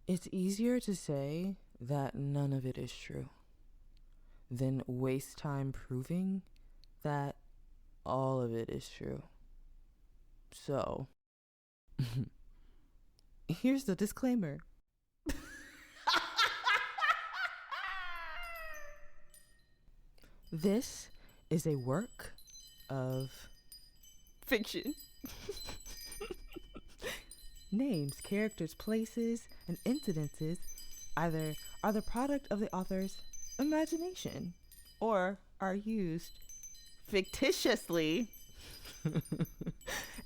It's easier to say that none of it is true than waste time proving that all of it is true. So, here's the disclaimer. This is a work of fiction. Names, characters, places, and incidences either are the product of the author's imagination or are used fictitiously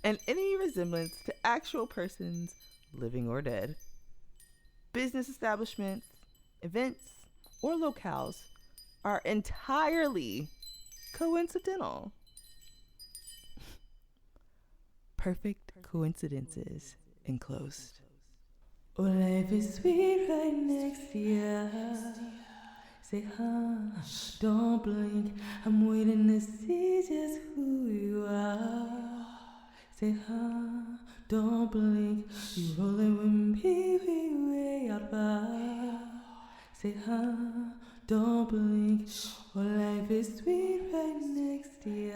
and any resemblance to actual persons, living or dead, business establishments, events, or locales are entirely coincidental. Perfect coincidences enclosed. Oh, life is sweet right next to you. Say, don't blink. I'm waiting to see just who you are. Say, don't blink. You rolling with me, we way out far. Say, don't blink. Oh, life is sweet right next to you.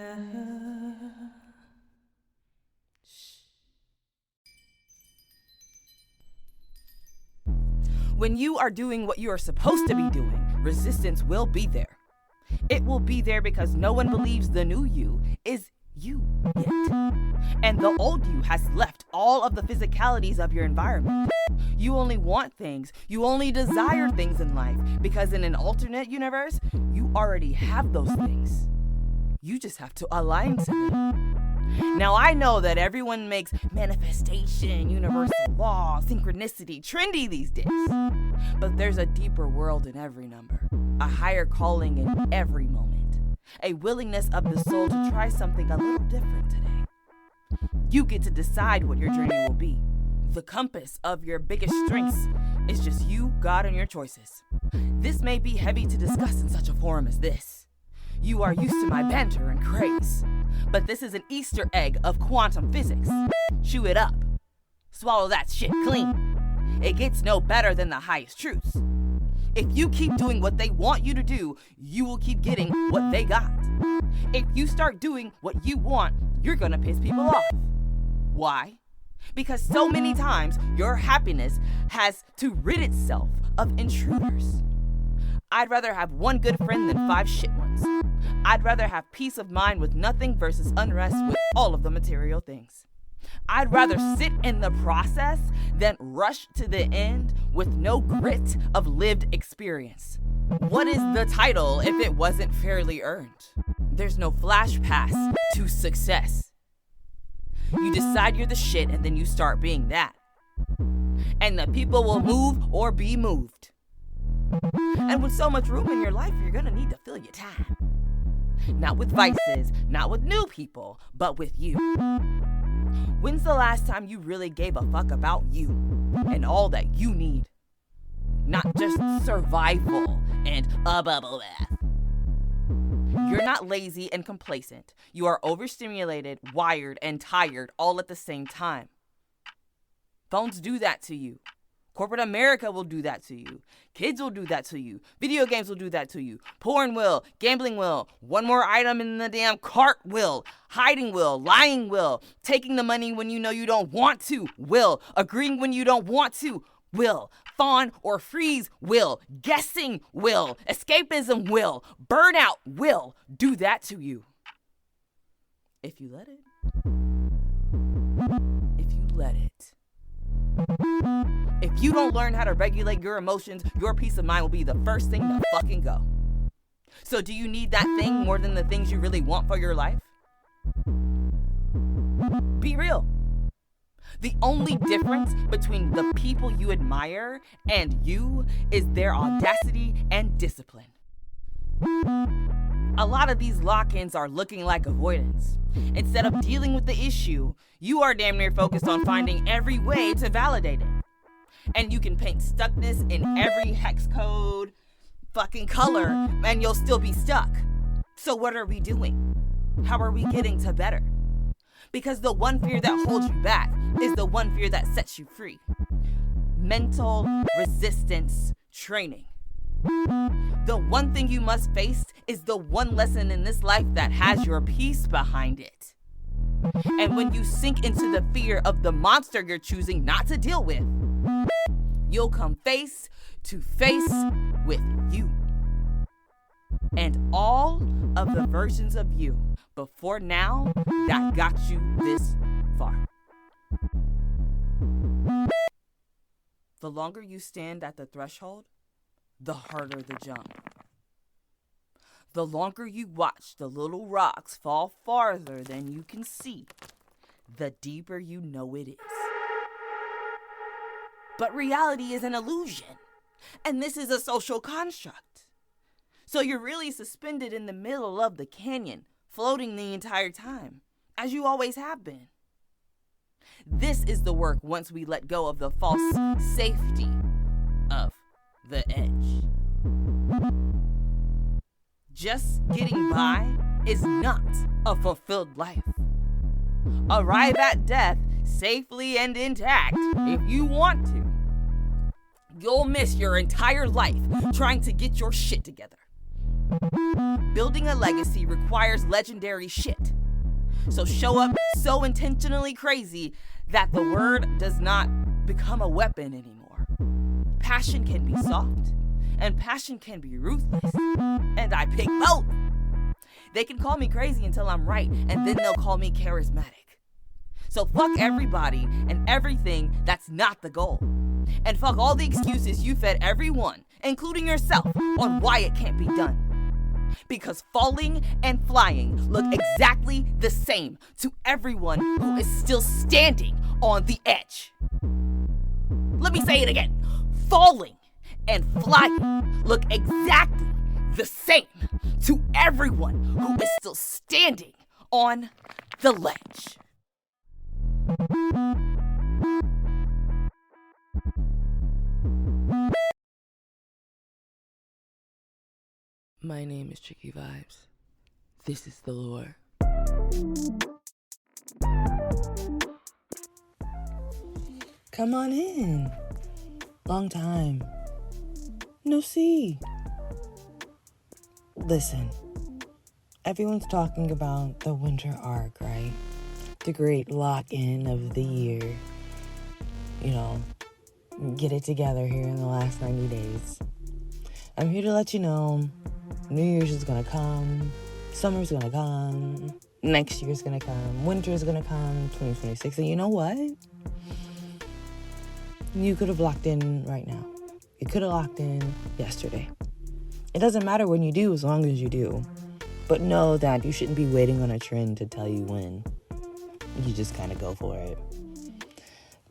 When you are doing what you are supposed to be doing, resistance will be there. It will be there because no one believes the new you is you yet. And the old you has left all of the physicalities of your environment. You only want things, you only desire things in life because in an alternate universe, you already have those things. You just have to align to them. Now, I know that everyone makes manifestation, universal law, synchronicity trendy these days. But there's a deeper world in every number, a higher calling in every moment, a willingness of the soul to try something a little different today. You get to decide what your journey will be. The compass of your biggest strengths is just you, God, and your choices. This may be heavy to discuss in such a forum as this. You are used to my banter and craze, but this is an Easter egg of quantum physics. Chew it up. Swallow that shit clean. It gets no better than the highest truths. If you keep doing what they want you to do, you will keep getting what they got. If you start doing what you want, you're gonna piss people off. Why? Because so many times your happiness has to rid itself of intruders. I'd rather have one good friend than 5 shit ones. I'd rather have peace of mind with nothing versus unrest with all of the material things. I'd rather sit in the process than rush to the end with no grit of lived experience. What is the title if it wasn't fairly earned? There's no flash pass to success. You decide you're the shit and then you start being that. And the people will move or be moved. And with so much room in your life, you're gonna need to fill your time. Not with vices, not with new people, but with you. When's the last time you really gave a fuck about you and all that you need? Not just survival and a bubble bath. You're not lazy and complacent. You are overstimulated, wired, and tired all at the same time. Phones do that to you. Corporate America will do that to you. Kids will do that to you. Video games will do that to you. Porn will. Gambling will. One more item in the damn cart will. Hiding will. Lying will. Taking the money when you know you don't want to will. Agreeing when you don't want to will. Fawn or freeze will. Guessing will. Escapism will. Burnout will do that to you. If you let it. If you let it. If you don't learn how to regulate your emotions, your peace of mind will be the first thing to fucking go. So do you need that thing more than the things you really want for your life? Be real. The only difference between the people you admire and you is their audacity and discipline. A lot of these lock-ins are looking like avoidance. Instead of dealing with the issue, you are damn near focused on finding every way to validate it. And you can paint stuckness in every hex code, fucking color, and you'll still be stuck. So what are we doing? How are we getting to better? Because the one fear that holds you back is the one fear that sets you free. mental resistance training. The one thing you must face is the one lesson in this life that has your peace behind it. And when you sink into the fear of the monster you're choosing not to deal with, you'll come face to face with you. And all of the versions of you before now that got you this far. The longer you stand at the threshold, the harder the jump. The longer you watch the little rocks fall farther than you can see, the deeper you know it is. But reality is an illusion, and this is a social construct. So you're really suspended in the middle of the canyon, floating the entire time, as you always have been. This is the work once we let go of the false safety of the edge. Just getting by is not a fulfilled life. Arrive at death safely and intact if you want to. You'll miss your entire life trying to get your shit together. Building a legacy requires legendary shit. So show up so intentionally crazy that the word does not become a weapon anymore. Passion can be soft, and passion can be ruthless. And I pick both. They can call me crazy until I'm right, and then they'll call me charismatic. So fuck everybody and everything that's not the goal. And fuck all the excuses you fed everyone, including yourself, on why it can't be done. Because falling and flying look exactly the same to everyone who is still standing on the edge. Let me say it again. Falling and flying look exactly the same to everyone who is still standing on the ledge. My name is Tricky Vibes. This is the lore. Come on in. Long time. No see. Listen, everyone's talking about the winter arc, right? The great lock-in of the year. You know, get it together here in the last 90 days. I'm here to let you know New Year's is gonna come, summer's gonna come, next year's gonna come, winter's gonna come, 2026. And you know what? You could have locked in right now. You could have locked in yesterday. It doesn't matter when you do, as long as you do. But know that you shouldn't be waiting on a trend to tell you when. You just kind of go for it.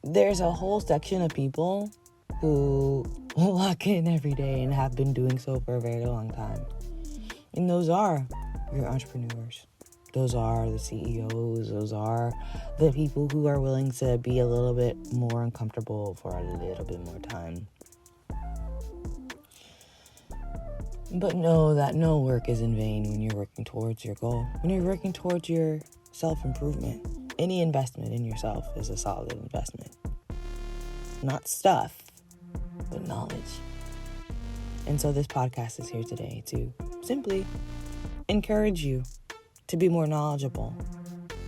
There's a whole section of people who lock in every day and have been doing so for a very long time. And those are your entrepreneurs. Those are the CEOs. Those are the people who are willing to be a little bit more uncomfortable for a little bit more time. But know that no work is in vain when you're working towards your goal. When you're working towards your self-improvement. Any investment in yourself is a solid investment. Not stuff, but knowledge. And so this podcast is here today to simply encourage you to be more knowledgeable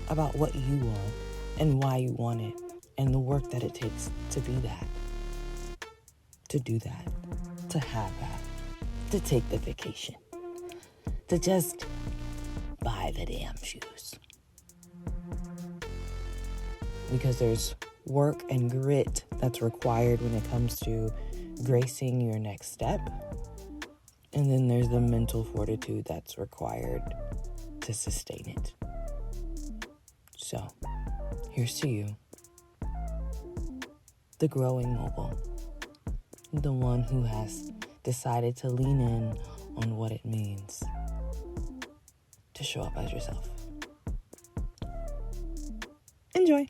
about what you want and why you want it and the work that it takes to be that, to do that, to have that, to take the vacation, to just buy the damn shoes. Because there's work and grit that's required when it comes to gracing your next step. And then there's the mental fortitude that's required to sustain it. So, here's to you. The growing mogul. The one who has decided to lean in on what it means to show up as yourself. Enjoy.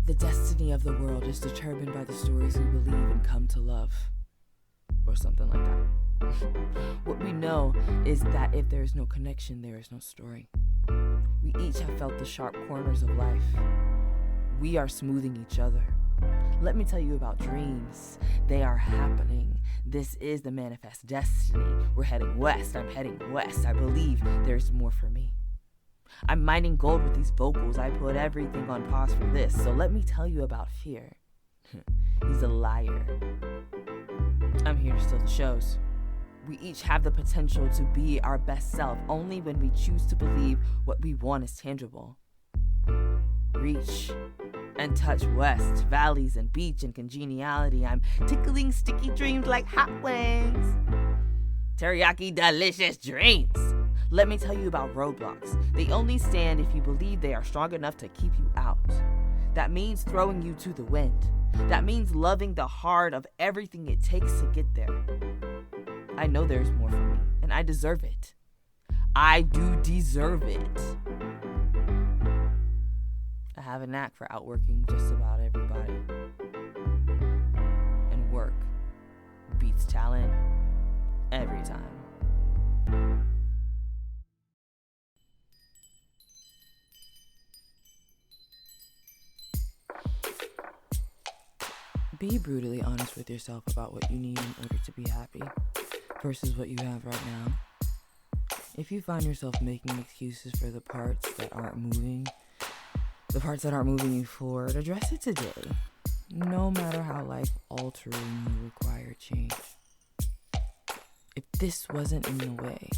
The destiny of the world is determined by the stories we believe and come to love. Or something like that. What we know is that if there is no connection, there is no story. each have felt the sharp corners of life. We are smoothing each other. Let me tell you about dreams. They are happening. This is the manifest destiny. We're heading west. I'm heading west. I believe there's more for me. I'm mining gold with these vocals. I put everything on pause for this. So let me tell you about fear. He's a liar. I'm here to steal the shows. We each have the potential to be our best self only when we choose to believe what we want is tangible. Reach and touch west, valleys and beach and congeniality. I'm tickling sticky dreams like hot wings. Teriyaki delicious dreams. Let me tell you about roadblocks. They only stand if you believe they are strong enough to keep you out. That means throwing you to the wind. That means loving the hard of everything it takes to get there. I know there's more for me, and I deserve it. I do deserve it. I have a knack for outworking just about everybody. And work beats talent every time. Be brutally honest with yourself about what you need in order to be happy versus what you have right now. If you find yourself making excuses for the parts that aren't moving you forward, address it today. No matter how life-altering you require change. If this wasn't in the way,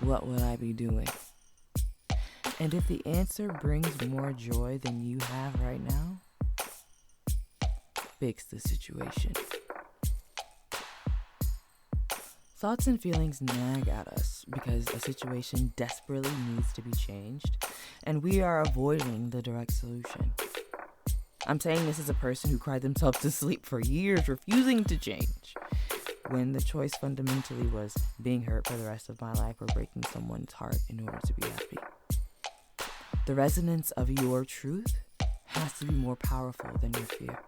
what would I be doing? And if the answer brings more joy than you have right now, fix the situation. Thoughts and feelings nag at us because a situation desperately needs to be changed, and we are avoiding the direct solution. I'm saying this as a person who cried themselves to sleep for years refusing to change, when the choice fundamentally was being hurt for the rest of my life or breaking someone's heart in order to be happy. The resonance of your truth has to be more powerful than your fear.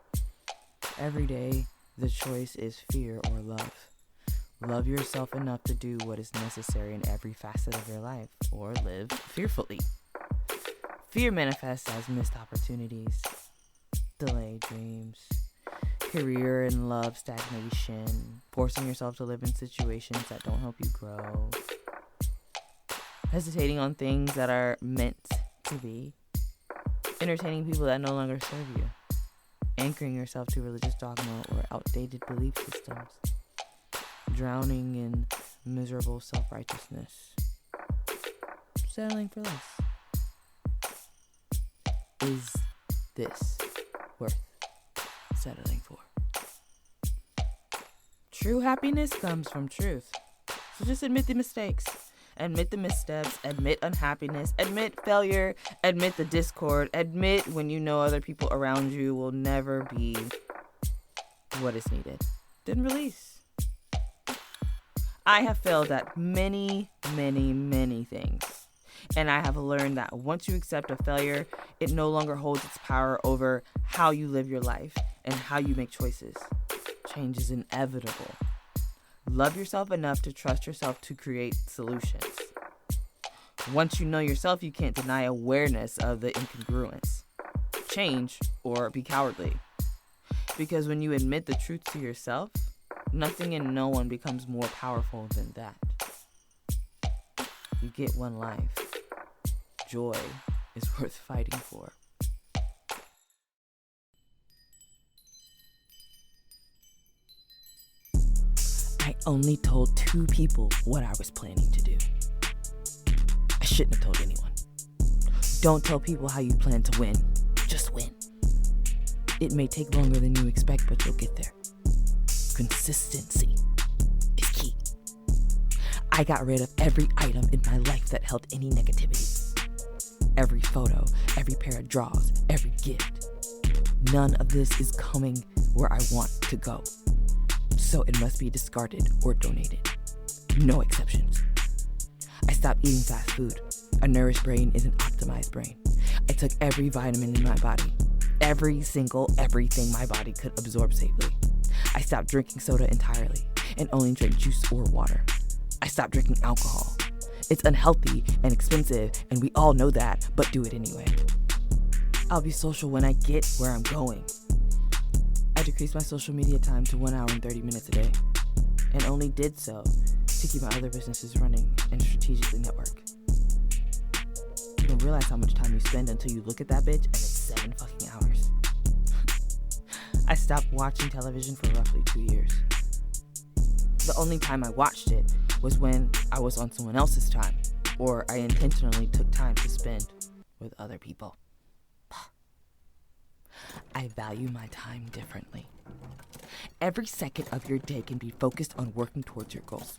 Every day, the choice is fear or love. Love yourself enough to do what is necessary in every facet of your life, or live fearfully. Fear manifests as missed opportunities, delayed dreams, career and love stagnation, forcing yourself to live in situations that don't help you grow, hesitating on things that are meant to be, entertaining people that no longer serve you, anchoring yourself to religious dogma or outdated belief systems, drowning in miserable self-righteousness, settling for less. Is this worth settling for? True happiness comes from truth. So just admit the mistakes, admit the missteps, admit unhappiness, admit failure, admit the discord, admit when you know other people around you will never be what is needed. Then release. I have failed at many things. And I have learned that once you accept a failure, it no longer holds its power over how you live your life and how you make choices. Change is inevitable. Love yourself enough to trust yourself to create solutions. Once you know yourself, you can't deny awareness of the incongruence. Change or be cowardly. Because when you admit the truth to yourself, nothing and no one becomes more powerful than that. You get one life. Joy is worth fighting for. I only told 2 people what I was planning to do. I shouldn't have told anyone. Don't tell people how you plan to win. Just win. It may take longer than you expect, but you'll get there. Consistency is key. I got rid of every item in my life that held any negativity. Every photo, every pair of drawers, every gift. None of this is coming where I want to go. So it must be discarded or donated. No exceptions. I stopped eating fast food. A nourished brain is an optimized brain. I took every vitamin in my body. Everything my body could absorb safely. I stopped drinking soda entirely and only drank juice or water. I stopped drinking alcohol. It's unhealthy and expensive, and we all know that, but do it anyway. I'll be social when I get where I'm going. I decreased my social media time to 1 hour and 30 minutes a day, and only did so to keep my other businesses running and strategically network. You don't realize how much time you spend until you look at that bitch and it's 7 fucking hours. I stopped watching television for roughly 2 years. The only time I watched it was when I was on someone else's time, or I intentionally took time to spend with other people. I value my time differently. Every second of your day can be focused on working towards your goals,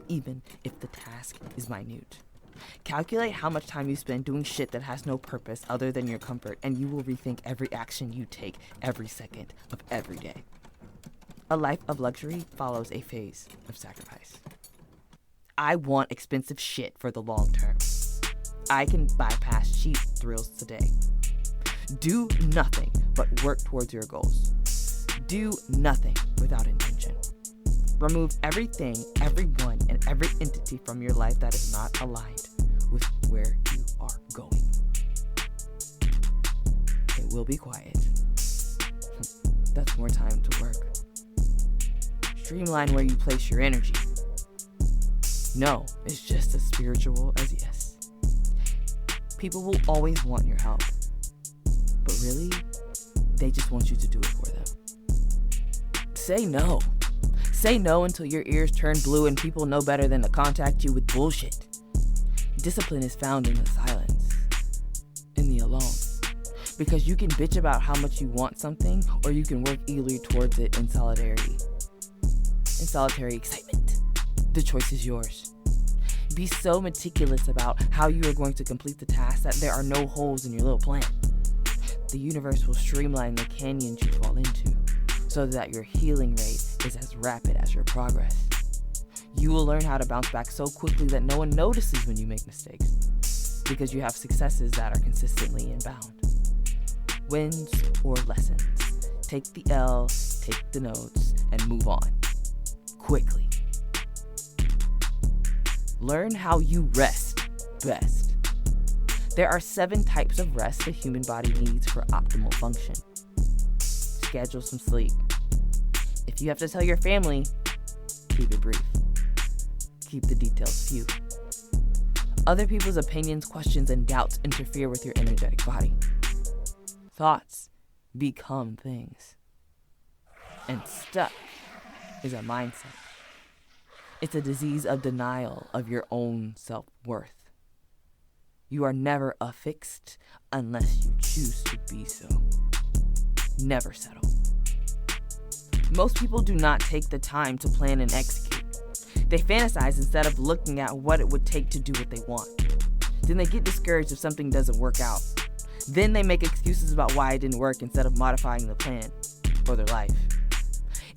even if the task is minute. Calculate how much time you spend doing shit that has no purpose other than your comfort, and you will rethink every action you take every second of every day. A life of luxury follows a phase of sacrifice. I want expensive shit for the long term. I can bypass cheap thrills today. Do nothing but work towards your goals. Do nothing without intention. Remove everything, everyone, and every entity from your life that is not aligned with where you are going. It will be quiet. That's more time to work. Streamline where you place your energy. No, it's just as spiritual as yes. People will always want your help, but really, they just want you to do it for them. Say no. Say no until your ears turn blue and people know better than to contact you with bullshit. Discipline is found in the silence, in the alone. Because you can bitch about how much you want something, or you can work eagerly towards it in solidarity. In solitary excitement. The choice is yours. Be so meticulous about how you are going to complete the task that there are no holes in your little plan. The universe will streamline the canyons you fall into, so that your healing rate is as rapid as your progress. You will learn how to bounce back so quickly that no one notices when you make mistakes, because you have successes that are consistently inbound. Wins or lessons. Take the L, take the notes, and move on. Quickly. Learn how you rest best. There are 7 types of rest the human body needs for optimal function. Schedule some sleep. If you have to tell your family, keep it brief. Keep the details few. Other people's opinions, questions, and doubts interfere with your energetic body. Thoughts become things. And stuck is a mindset. It's a disease of denial of your own self-worth. You are never affixed unless you choose to be so. Never settle. Most people do not take the time to plan and execute. They fantasize instead of looking at what it would take to do what they want. Then they get discouraged if something doesn't work out. Then they make excuses about why it didn't work instead of modifying the plan for their life.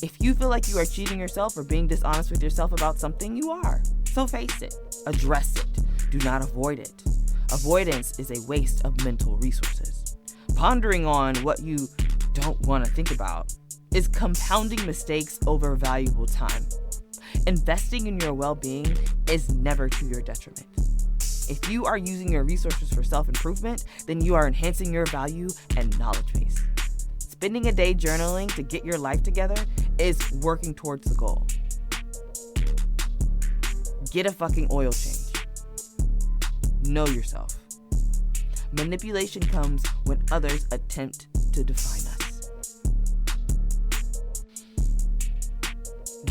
If you feel like you are cheating yourself or being dishonest with yourself about something, you are. So face it. Address it. Do not avoid it. Avoidance is a waste of mental resources. Pondering on what you don't want to think about is compounding mistakes over valuable time. Investing in your well-being is never to your detriment. If you are using your resources for self-improvement, then you are enhancing your value and knowledge base. Spending a day journaling to get your life together is working towards the goal. Get a fucking oil change. Know yourself. Manipulation comes when others attempt to define us.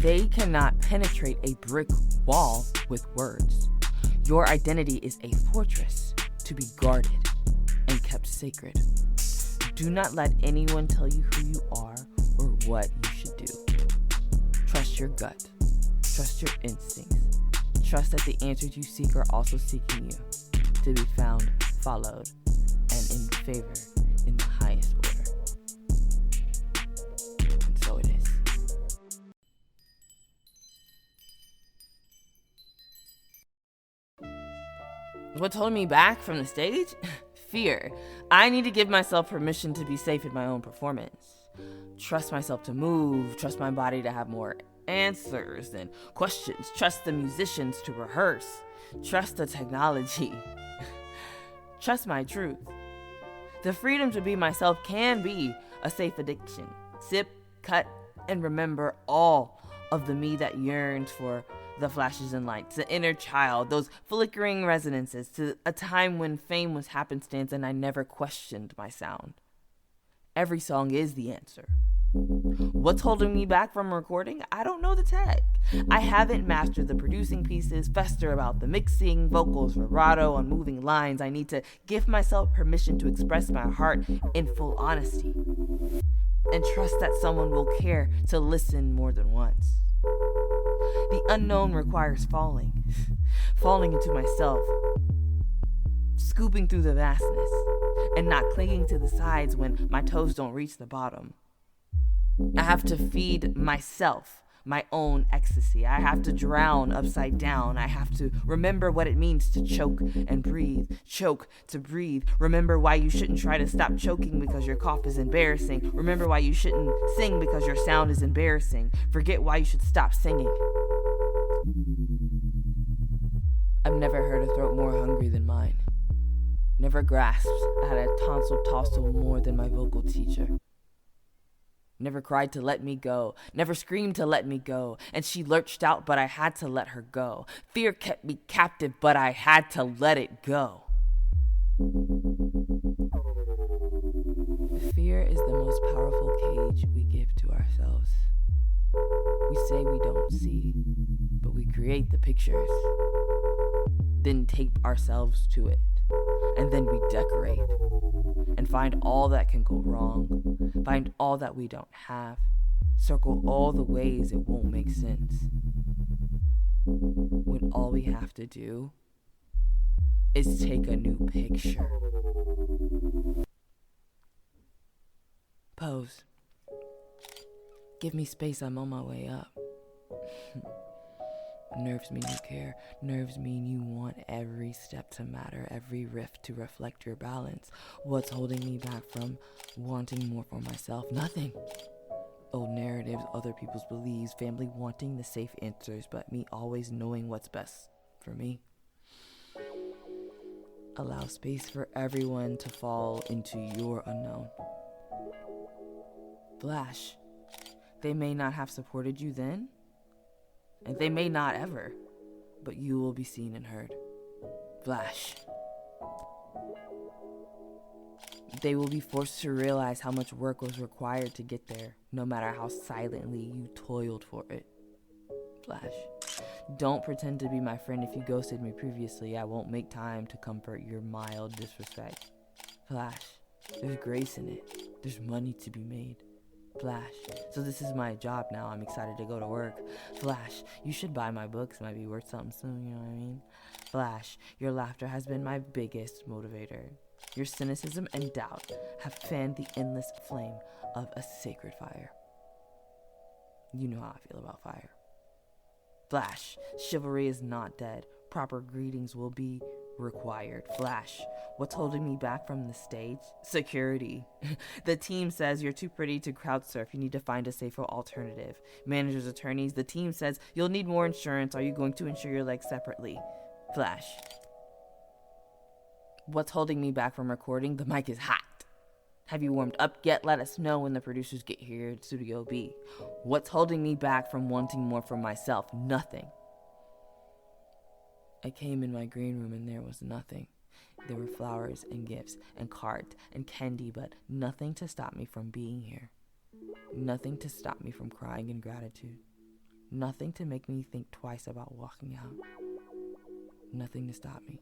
They cannot penetrate a brick wall with words. Your identity is a fortress to be guarded and kept sacred. Do not let anyone tell you who you are or what you should do. Trust your gut. Trust your instincts. Trust that the answers you seek are also seeking you, to be found, followed, and in favor in the highest order. And so it is. What's holding me back from the stage? Fear. I need to give myself permission to be safe in my own performance. Trust myself to move. Trust my body to have more answers than questions. Trust the musicians to rehearse. Trust the technology. Trust my truth. The freedom to be myself can be a safe addiction. Sip, cut, and remember all of the me that yearns for the flashes and lights, the inner child, those flickering resonances, to a time when fame was happenstance and I never questioned my sound. Every song is the answer. What's holding me back from recording? I don't know the tech. I haven't mastered the producing pieces, fester about the mixing, vocals, vibrato, on moving lines. I need to give myself permission to express my heart in full honesty and trust that someone will care to listen more than once. The unknown requires falling into myself, scooping through the vastness, and not clinging to the sides when my toes don't reach the bottom. I have to feed myself my own ecstasy. I have to drown upside down. I have to remember what it means to choke and breathe. Choke to breathe. Remember why you shouldn't try to stop choking because your cough is embarrassing. Remember why you shouldn't sing because your sound is embarrassing. Forget why you should stop singing. I've never heard a throat more hungry than mine. Never grasped at a tonsil tussle more than my vocal teacher. Never cried to let me go, never screamed to let me go, and she lurched out, but I had to let her go. Fear kept me captive, but I had to let it go. Fear is the most powerful cage we give to ourselves. We say we don't see, but we create the pictures, then tape ourselves to it, and then we decorate and find all that can go wrong, find all that we don't have, circle all the ways it won't make sense, when all we have to do is take a new picture. Pose. Give me space, I'm on my way up. Nerves mean you care. Nerves mean you want every step to matter, every riff to reflect your balance. What's holding me back from wanting more for myself? Nothing. Old narratives, other people's beliefs, family wanting the safe answers, but me always knowing what's best for me. Allow space for everyone to fall into your unknown. Flash. They may not have supported you then, and they may not ever, but you will be seen and heard. Flash. They will be forced to realize how much work was required to get there, no matter how silently you toiled for it. Flash. Don't pretend to be my friend if you ghosted me previously. I won't make time to comfort your mild disrespect. Flash. There's grace in it. There's money to be made. Flash. So this is my job now. I'm excited to go to work. Flash. You should buy my books. It might be worth something soon, you know what I mean? Flash. Your laughter has been my biggest motivator. Your cynicism and doubt have fanned the endless flame of a sacred fire. You know how I feel about fire. Flash. Chivalry is not dead. Proper greetings will be required. Flash. What's holding me back from the stage? Security. The team says you're too pretty to crowd surf. You need to find a safer alternative. Managers, attorneys. The team says you'll need more insurance. Are you going to insure your legs separately? Flash. What's holding me back from recording? The mic is hot. Have you warmed up yet? Let us know when the producers get here at Studio B. What's holding me back from wanting more for myself? Nothing. I came in my green room and there was nothing. There were flowers and gifts and cards and candy, but nothing to stop me from being here. Nothing to stop me from crying in gratitude. Nothing to make me think twice about walking out. Nothing to stop me.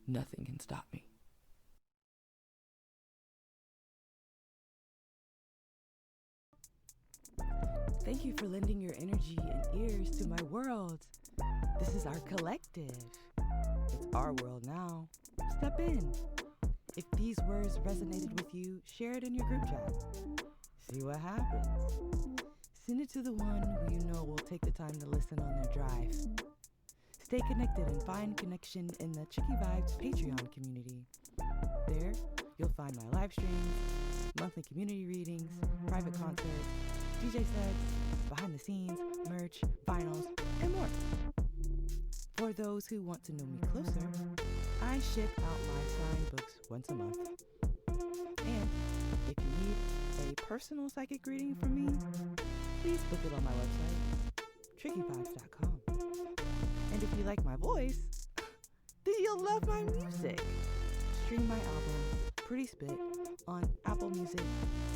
Nothing can stop me. Thank you for lending your energy and ears to my world. This is our collective. It's our world now. Step in. If these words resonated with you, share it in your group chat. See what happens. Send it to the one who you know will take the time to listen on their drive. Stay connected and find connection in the Tricky Vibes Patreon community. There, you'll find my live streams, monthly community readings, private concerts, DJ sets, behind the scenes, merch, vinyls, and more. For those who want to know me closer, I ship out my signed books once a month. And if you need a personal psychic reading from me, please book it on my website, TRICKYVIBES.com. And if you like my voice, then you'll love my music. Stream my album, Pretty Spit, on Apple Music,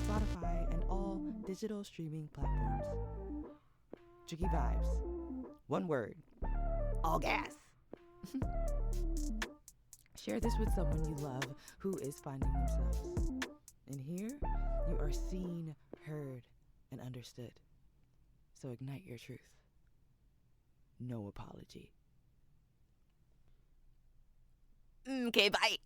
Spotify, and all digital streaming platforms. Tricky Vibes. One word. All gas. Share this with someone you love who is finding themselves. And here, you are seen, heard, and understood. So ignite your truth. No apology. Okay, bye.